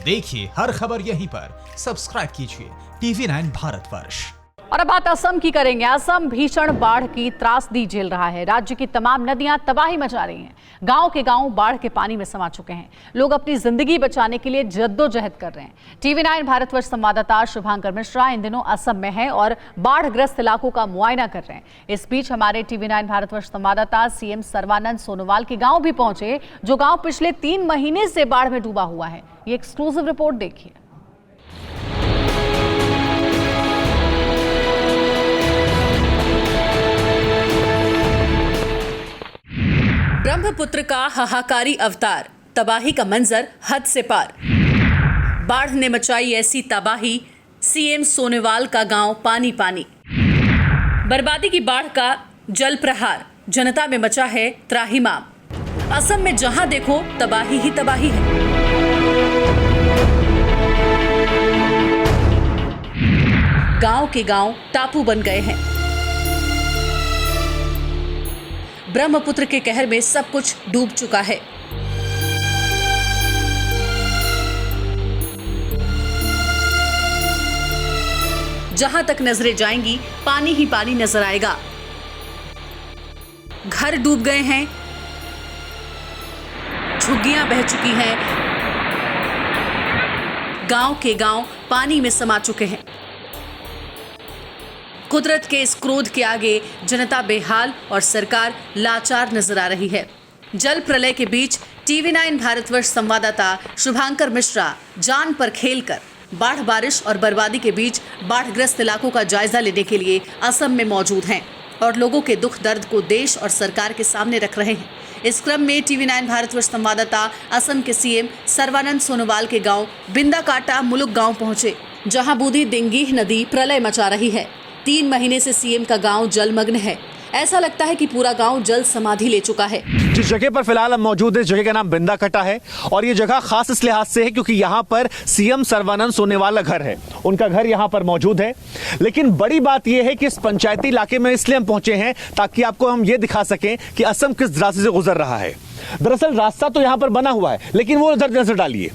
देखिए हर खबर यहीं पर, सब्सक्राइब कीजिए TV9 भारतवर्ष। और अब बात असम की करेंगे। असम भीषण बाढ़ की त्रासदी झेल रहा है। राज्य की तमाम नदियां तबाही मचा रही हैं। गांव के गांव बाढ़ के पानी में समा चुके हैं। लोग अपनी जिंदगी बचाने के लिए जद्दोजहद कर रहे हैं। TV9 भारतवर्ष संवाददाता शुभांकर मिश्रा इन दिनों असम में है और बाढ़ग्रस्त इलाकों का मुआयना कर रहे हैं। इस बीच हमारे TV9 भारतवर्ष संवाददाता CM सर्बानंद सोनोवाल के गाँव भी पहुंचे, जो गाँव पिछले 3 महीने से बाढ़ में डूबा हुआ है। ये एक्सक्लूसिव रिपोर्ट देखिए। ब्रह्मपुत्र का हाहाकारी अवतार, तबाही का मंजर हद से पार। बाढ़ ने मचाई ऐसी तबाही, CM सोनोवाल का गांव पानी पानी। बर्बादी की बाढ़ का जल प्रहार, जनता में मचा है त्राहिमाम। असम में जहां देखो तबाही ही तबाही है। गांव के गांव टापू बन गए हैं। ब्रह्मपुत्र के कहर में सब कुछ डूब चुका है। जहां तक नजरें जाएंगी पानी ही पानी नजर आएगा। घर डूब गए हैं, झुग्गियां बह चुकी हैं, गांव के गांव पानी में समा चुके हैं। कुदरत के इस क्रोध के आगे जनता बेहाल और सरकार लाचार नजर आ रही है। जल प्रलय के बीच TV9 भारतवर्ष संवाददाता शुभांकर मिश्रा जान पर खेलकर बाढ़, बारिश और बर्बादी के बीच बाढ़ग्रस्त इलाकों का जायजा लेने के लिए असम में मौजूद हैं और लोगों के दुख दर्द को देश और सरकार के सामने रख रहे हैं। इस क्रम में TV9 भारतवर्ष संवाददाता असम के CM सर्बानंद सोनोवाल के गाँव बिंदाकाटा मुलुक गाँव पहुंचे, जहाँ बूढ़ी दिंगीह नदी प्रलय मचा रही है। 3 महीने से CM का गांव जलमग्न है। ऐसा लगता है कि पूरा गांव जल समाधि ले चुका है। जिस जगह पर फिलहाल हम मौजूद है, इस जगह का नाम बिंदाकटा है और ये जगह खास इस लिहाज से है क्योंकि यहाँ पर CM सर्बानंद सोनोवाल का घर है। उनका घर यहाँ पर मौजूद है। लेकिन बड़ी बात यह है कि इस पंचायती इलाके में इसलिए हम पहुंचे हैं ताकि आपको हम ये दिखा सकें कि असम किस रास्ते से गुजर रहा है। दरअसल रास्ता तो यहाँ पर बना हुआ है, लेकिन वो उधर नजर डालिए,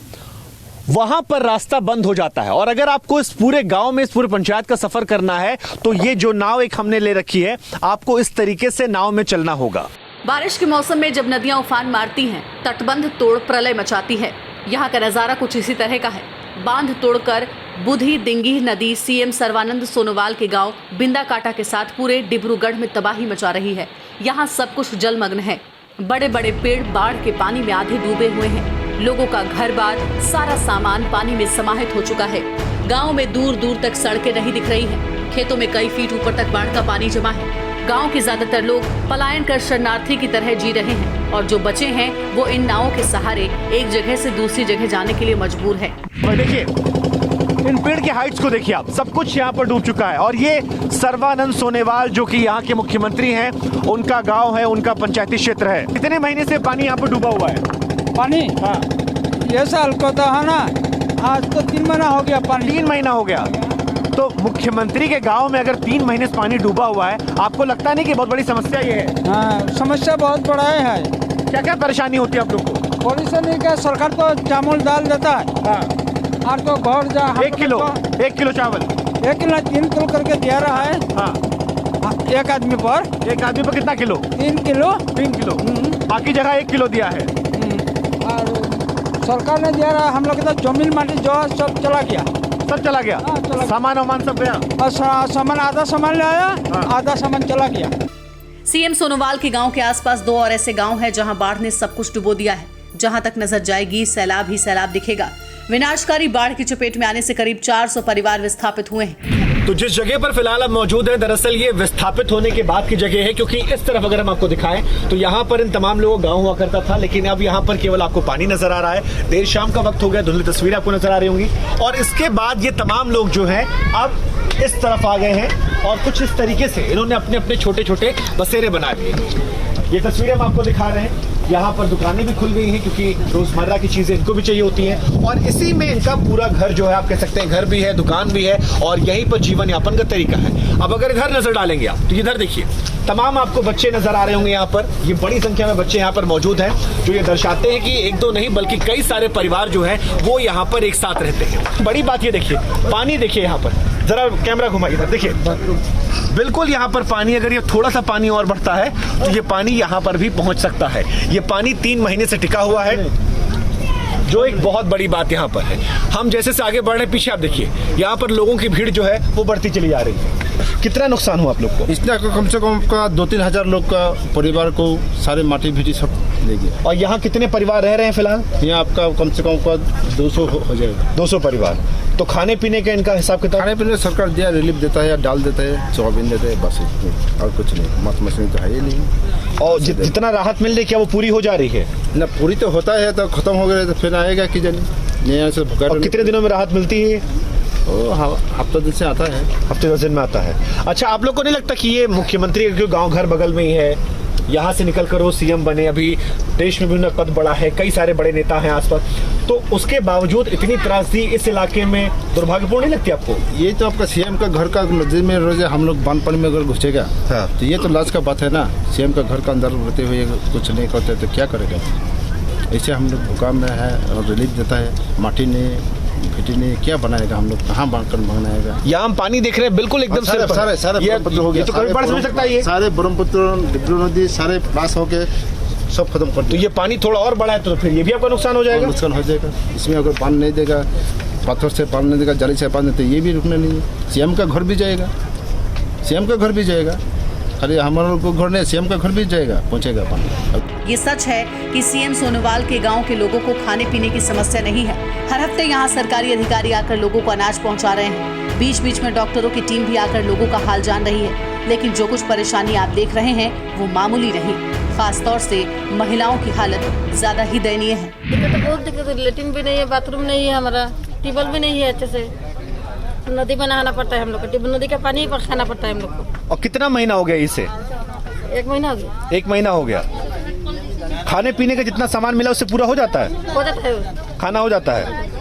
वहां पर रास्ता बंद हो जाता है। और अगर आपको इस पूरे गांव में, इस पूरे पंचायत का सफर करना है तो ये जो नाव एक हमने ले रखी है, आपको इस तरीके से नाव में चलना होगा। बारिश के मौसम में जब नदियां उफान मारती हैं, तटबंध तोड़ प्रलय मचाती है। यहाँ का नजारा कुछ इसी तरह का है। बांध तोड़कर बूढ़ी दिंगीह नदी CM सर्बानंद सोनोवाल के गाँव बिंदाकाटा के साथ पूरे डिब्रूगढ़ में तबाही मचा रही है। यहाँ सब कुछ जलमग्न है। बड़े बड़े पेड़ बाढ़ के पानी में आधे डूबे हुए हैं। लोगों का घर बार, सारा सामान पानी में समाहित हो चुका है। गांव में दूर दूर तक सड़कें नहीं दिख रही हैं। खेतों में कई फीट ऊपर तक बाढ़ का पानी जमा है। गांव के ज्यादातर लोग पलायन कर शरणार्थी की तरह जी रहे हैं और जो बचे हैं वो इन नावों के सहारे एक जगह से दूसरी जगह जाने के लिए मजबूर है। देखिए इन पेड़ के हाइट्स को देखिए आप, सब कुछ यहाँ पर डूब चुका है। और ये सर्बानंद सोनोवाल जो कि यहाँ के मुख्यमंत्री हैं, उनका गाँव है, उनका पंचायती क्षेत्र है। कितने महीने से पानी यहाँ पर डूबा हुआ है? पानी, हाँ, ये साल को तो है ना, आज तो 3 महीना हो गया पानी। 3 महीना हो गया। तो मुख्यमंत्री के गांव में अगर 3 महीने से पानी डूबा हुआ है, आपको लगता नहीं कि बहुत बड़ी समस्या ये है? हाँ, समस्या बहुत बड़ा है। क्या क्या परेशानी होती है आप लोग को? परेशानी क्या, सरकार तो चावल डाल देता है। हाँ, और तो घर जा 1 किलो चावल 1 किलो 3 किलो करके दिया रहा है। हाँ, एक आदमी पर कितना किलो? 3 किलो। 3 किलो। बाकी जगह 1 किलो दिया है। और सरकार ने दिया रहा, हम लोग तो जमीन माटी जो सब चला गया। सब चला गया? हाँ, सामान वामान सब गया? और सामान, आधा सामान ले आया। हाँ। आधा सामान चला गया। CM सोनोवाल के गांव के आसपास 2 और ऐसे गांव हैं जहां बाढ़ ने सब कुछ डुबो दिया है। जहां तक नजर जाएगी सैलाब ही सैलाब दिखेगा। विनाशकारी बाढ़ की चपेट में आने से करीब 400 परिवार विस्थापित हुए हैं। तो जिस जगह पर फिलहाल अब मौजूद है, दरअसल ये विस्थापित होने के बाद की जगह है, क्योंकि इस तरफ अगर हम आपको दिखाएं तो यहाँ पर इन तमाम लोगों का गाँव हुआ करता था, लेकिन अब यहाँ पर केवल आपको पानी नजर आ रहा है। देर शाम का वक्त हो गया, धुंधली तस्वीरें आपको नजर आ रही होंगी। और इसके बाद ये तमाम लोग जो हैं अब इस तरफ आ गए हैं और कुछ इस तरीके से इन्होंने अपने अपने छोटे छोटे बसेरे बना दिए। ये तस्वीरें हम आपको दिखा रहे हैं। यहाँ पर दुकानें भी खुल गई हैं क्योंकि रोजमर्रा की चीजें इनको भी चाहिए होती हैं और इसी में इनका पूरा घर जो है आप कह सकते हैं घर भी है, दुकान भी है और यहीं पर जीवन यापन का तरीका है। अब अगर घर नजर डालेंगे आप तो इधर देखिए तमाम आपको बच्चे नजर आ रहे होंगे यहाँ पर। ये बड़ी संख्या में बच्चे यहाँ पर मौजूद हैं जो ये दर्शाते हैं कि एक दो नहीं बल्कि कई सारे परिवार जो है वो यहाँ पर एक साथ रहते हैं। बड़ी बात ये देखिए, पानी देखिए यहाँ पर, जरा कैमरा घुमाइए इधर देखिए, बिल्कुल यहाँ पर पानी, अगर ये थोड़ा सा पानी और बढ़ता है तो ये पानी यहाँ पर भी पहुंच सकता है। ये पानी 3 महीने से टिका हुआ है, जो एक बहुत बड़ी बात यहाँ पर है। हम जैसे से आगे बढ़ रहे हैं, पीछे आप देखिए यहाँ पर लोगों की भीड़ जो है वो बढ़ती चली जा रही है। कितना नुकसान हुआ आप लोग को? इसने कम से कम का 2-3 हजार लोग का परिवार को सारे माटी भीटी सब ले गया। और यहाँ कितने परिवार रह रहे हैं फिलहाल? यहाँ आपका कम से कम का 200 हो जाएगा। 200 परिवार। तो खाने पीने का इनका हिसाब किताब? खाने पीने सरकार दिया, रिलीफ देता है, डाल देता है, सोयाबीन देता है, बस और कुछ नहीं। मांस मछली तो है ही नहीं। और जितना राहत मिल रही क्या वो पूरी हो जा रही है? ना पूरी तो होता है, तो खत्म हो गया तो फिर आएगा कि जाने यहाँ से। और कितने दिनों में राहत मिलती है? हफ्ता दिन से आता है। हफ्ते 10 दिन में आता है। अच्छा, आप लोग को नहीं लगता कि ये मुख्यमंत्री क्योंकि गांव घर बगल में ही है, यहाँ से निकल कर वो सीएम बने, अभी देश में भी उनका कद बड़ा है, कई सारे बड़े नेता हैं आसपास, तो उसके बावजूद इतनी त्रासदी इस इलाके में दुर्भाग्यपूर्ण नहीं लगती आपको? ये तो आपका सीएम का घर का नजदीक में रोज हम लोग बांध पानी में अगर घुसेगा तो ये तो लाज का बात है ना। सीएम का घर का अंदर रहते हुए कुछ नहीं करते तो क्या करेगा? ऐसे हम लोग भूकंप में है और रिलीफ देता है, माटी ने घटी ने क्या बनाएगा? हम लोग कहाँ बांधकर बनाएगा? यहाँ हम पानी देख रहे हैं बिल्कुल एकदम सारे ब्रह्मपुत्र हो गया, तो कभी बाढ़ समझ सकता है ये सारे ब्रह्मपुत्र डिब्रू नदी सारे प्लास होके सब खत्म कर। तो ये पानी थोड़ा और बढ़ा है तो फिर ये भी आपका नुकसान हो जाएगा? नुकसान हो जाएगा। इसमें अगर पानी नहीं देगा, पत्थर से पानी नहीं देगा, जाली से पानी, तो ये भी रुकना नहीं है। सीएम का घर भी जाएगा, सीएम का घर भी जाएगा, खाली हमारे को घर नहीं, सीएम का घर भी जाएगा, पहुंचेगा पानी। ये सच है कि सीएम सोनोवाल के गांव के लोगों को खाने पीने की समस्या नहीं है। हर हफ्ते यहां सरकारी अधिकारी आकर लोगों को अनाज पहुंचा रहे हैं। बीच बीच में डॉक्टरों की टीम भी आकर लोगों का हाल जान रही है, लेकिन जो कुछ परेशानी आप देख रहे हैं वो मामूली नहीं। खास तौर से महिलाओं की हालत ज्यादा ही दयनीय है। तो बहुत दिक्कत है, लेट्रिन भी नहीं है, बाथरूम नहीं है, हमारा ट्यूबवेल भी नहीं है अच्छे से, नदी में नहाना पड़ता है हम लोग को, नदी का पानी पर खाना पड़ता है हम लोग को। और कितना महीना हो गया इसे? 1 महीना हो गया। 1 महीना हो गया। खाने पीने का जितना सामान मिला उससे पूरा हो जाता है? हो जाता है, खाना हो जाता है।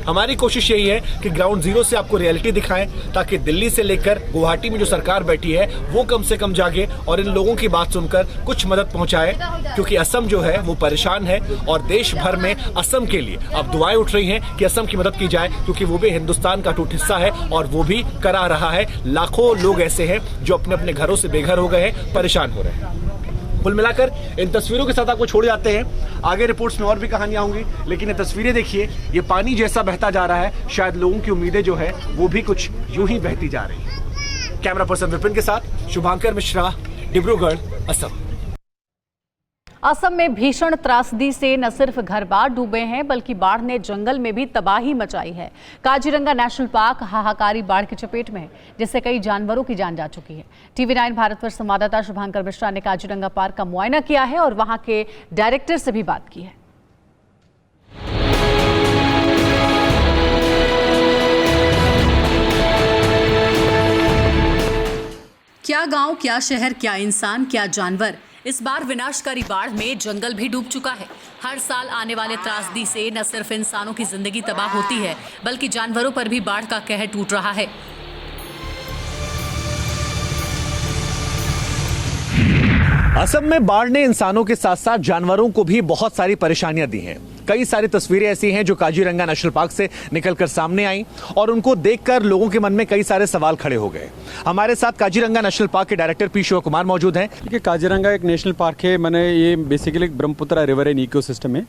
हमारी कोशिश यही है कि ग्राउंड जीरो से आपको रियलिटी दिखाएं ताकि दिल्ली से लेकर गुवाहाटी में जो सरकार बैठी है वो कम से कम जागे और इन लोगों की बात सुनकर कुछ मदद पहुंचाए, क्योंकि असम जो है वो परेशान है और देश भर में असम के लिए अब दुआएं उठ रही हैं कि असम की मदद की जाए, क्योंकि वो भी हिंदुस्तान का टूट हिस्सा है और वो भी करा रहा है। लाखों लोग ऐसे हैं जो अपने अपने घरों से बेघर हो गए हैं, परेशान हो रहे हैं। कुल मिलाकर इन तस्वीरों के साथ आपको छोड़ जाते हैं। आगे रिपोर्ट्स में और भी कहानियां होंगी, लेकिन ये तस्वीरें देखिए, ये पानी जैसा बहता जा रहा है, शायद लोगों की उम्मीदें जो है वो भी कुछ यूं ही बहती जा रही है। कैमरा पर्सन विपिन के साथ शुभांकर मिश्रा, डिब्रूगढ़, असम। असम में भीषण त्रासदी से न सिर्फ घर बार डूबे हैं बल्कि बाढ़ ने जंगल में भी तबाही मचाई है। काजीरंगा नेशनल पार्क हाहाकारी बाढ़ की चपेट में है, जिससे कई जानवरों की जान जा चुकी है। TV9 भारतवर्ष संवाददाता शुभांकर मिश्रा ने काजीरंगा पार्क का मुआयना किया है और वहां के डायरेक्टर से भी बात की है। क्या गांव, क्या शहर, क्या इंसान, क्या जानवर, इस बार विनाशकारी बाढ़ में जंगल भी डूब चुका है। हर साल आने वाले त्रासदी से न सिर्फ इंसानों की जिंदगी तबाह होती है बल्कि जानवरों पर भी बाढ़ का कहर टूट रहा है। असम में बाढ़ ने इंसानों के साथ साथ जानवरों को भी बहुत सारी परेशानियां दी हैं। कई सारी तस्वीरें ऐसी हैं जो काजीरंगा नेशनल पार्क से निकलकर सामने आई और उनको देखकर लोगों के मन में कई सारे सवाल खड़े हो गए। हमारे साथ काजीरंगा नेशनल पार्क के डायरेक्टर पी शिव कुमार मौजूद हैं। देखिए, काजीरंगा एक नेशनल पार्क है, मैंने ये basically Brahmaputra river and ecosystem है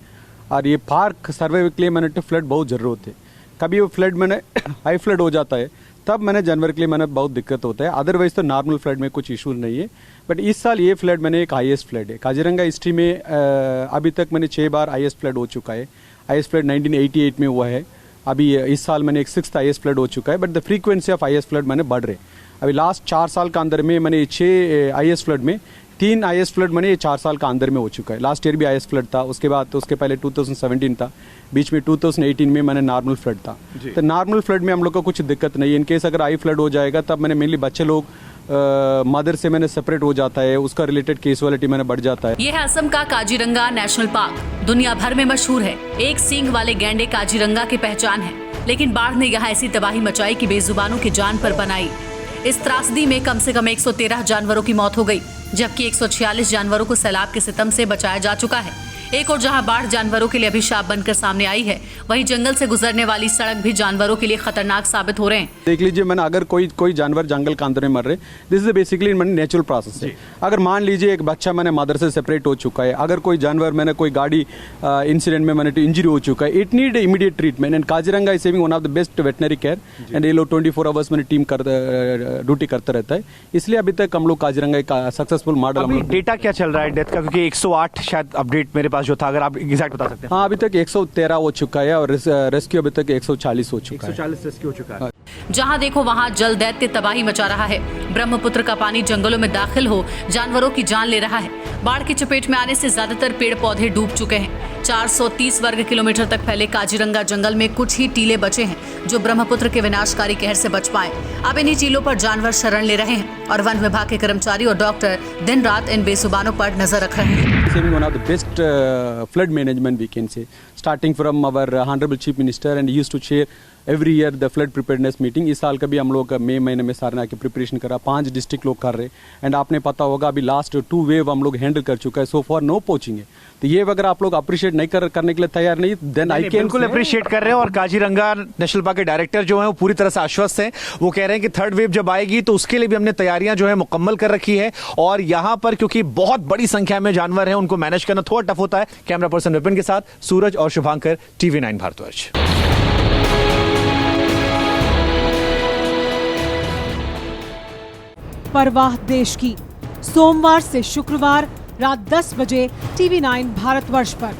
और ये पार्क सर्वे के लिए मैंने फ्लड बहुत जरूरत है। कभी वो फ्लड मैंने हाई फ्लड हो जाता है तब मैंने जानवर के लिए मैंने बहुत दिक्कत होता है, अदरवाइज तो नॉर्मल फ्लड में कुछ इशू नहीं है। बट इस साल ये फ्लड मैंने एक हाईएस्ट फ्लड है काजीरंगा हिस्ट्री में। अभी तक मैंने 6 बार हाईएस्ट फ्लड हो चुका है। हाईएस्ट फ्लड 1988 में हुआ है, अभी इस साल मैंने एक 6th हाईएस्ट फ्लड हो चुका है। But the frequency of highest flood मैंने बढ़ रहे। अभी लास्ट 4 साल का अंदर में मैंने 6 हाईएस्ट फ्लड में 3 हाईएस्ट फ्लड मैंने ये 4 साल का अंदर में हो चुका है। लास्ट ईयर भी हाईएस्ट फ्लड था, उसके बाद तो उसके पहले 2017 था, बीच में 2018 में मैंने नॉर्मल फ्लड था। तो नॉर्मल फ्लड में हम लोग को कुछ दिक्कत नहीं है। इनकेस अगर हाई फ्लड हो जाएगा तब मैंने मेनली बच्चे लोग मदर से मैंने सेपरेट हो जाता है, उसका रिलेटेड केसुअलिटी मैंने बढ़ जाता है। यह है असम का काजीरंगा नेशनल पार्क। दुनिया भर में मशहूर है। एक सींग वाले गैंडे काजीरंगा की पहचान है, लेकिन बाढ़ ने यहाँ ऐसी तबाही मचाई कि बेजुबानों की जान पर बनाई। इस त्रासदी में कम से कम 113 जानवरों की मौत हो गई, जबकि 146 जानवरों को सैलाब के सितम से बचाया जा चुका है। एक और जहां बाढ़ जानवरों के लिए अभिशाप बनकर सामने आई है, वहीं जंगल से गुजरने वाली सड़क भी जानवरों के लिए खतरनाक साबित हो रहे हैं। देख लीजिए, मैंने अगर कोई जानवर जंगल के अंदर में मर रहे, this is basically natural process है। अगर मान लीजिए एक बच्चा मैंने मदर से सेपरेट हो चुका है, अगर कोई जानवर मैंने कोई गाड़ी इंसिडेंट में मैंने इंजरी हो चुका है, it need immediate treatment and Kaziranga is saving one of the best veterinary care and ये लोग 24 आवर्स में टीम ड्यूटी करता रहता है। इसलिए अभी तक हम लोग काजीरंगा का सक्सेसफुल मॉडल। डेटा क्या चल रहा है डेथ का, क्योंकि 108 शायद अपडेट मेरे पास जो था, अगर आप एग्जैक्ट बता सकते हैं। हाँ, अभी तक 113 हो चुका है और रेस्क्यू अभी तक 140 हो चुका है। 140 रेस्क्यू हो चुका है। जहां देखो वहां जल दैत्य तबाही मचा रहा है। ब्रह्मपुत्र का पानी जंगलों में दाखिल हो जानवरों की जान ले रहा है। बाढ़ की चपेट में आने से ज्यादातर पेड़ पौधे डूब चुके हैं। 430 वर्ग किलोमीटर तक फैले काजीरंगा जंगल में कुछ ही टीले बचे हैं जो ब्रह्मपुत्र के विनाशकारी कहर से बच पाए। अब इन्हीं टीलों पर जानवर शरण ले रहे हैं और वन विभाग के कर्मचारी और डॉक्टर दिन रात इन बेजुबानों पर नजर रख रहे हैं। Saving one of the best flood management we can say, starting from our honorable chief minister and he used to share every year the flood preparedness meeting। इस साल का भी हम लोग मई महीने में सारना की प्रिपरेशन करा, 5 डिस्ट्रिक्ट लोग कर रहे एंड आपने पता होगा अभी लास्ट 2 वेव हम लोग हैंडल कर चुका है। सो फॉर नो पोचिंग है, तो ये अगर आप लोग अप्रिशिएट नहीं करने के लिए तैयार नहीं, देन आई कैन बिल्कुल अप्रिशिएट कर रहे हैं। और काजीरंगा नेशनल पार्क के डायरेक्टर जो है वो पूरी तरह से आश्वस्त हैं। वो कह रहे हैं कि 3rd वेव जब आएगी तो उसके लिए भी हमने तैयारियां जो है मुकम्मल कर रखी है। और यहां पर क्योंकि बहुत बड़ी संख्या में जानवर हैं, उनको मैनेज करना थोड़ा टफ होता है। कैमरा पर्सन विपिन के साथ सूरज और शुभांकर, TV9 भारतवर्ष। परवाह देश की, सोमवार से शुक्रवार रात 10 बजे TV9 भारतवर्ष पर।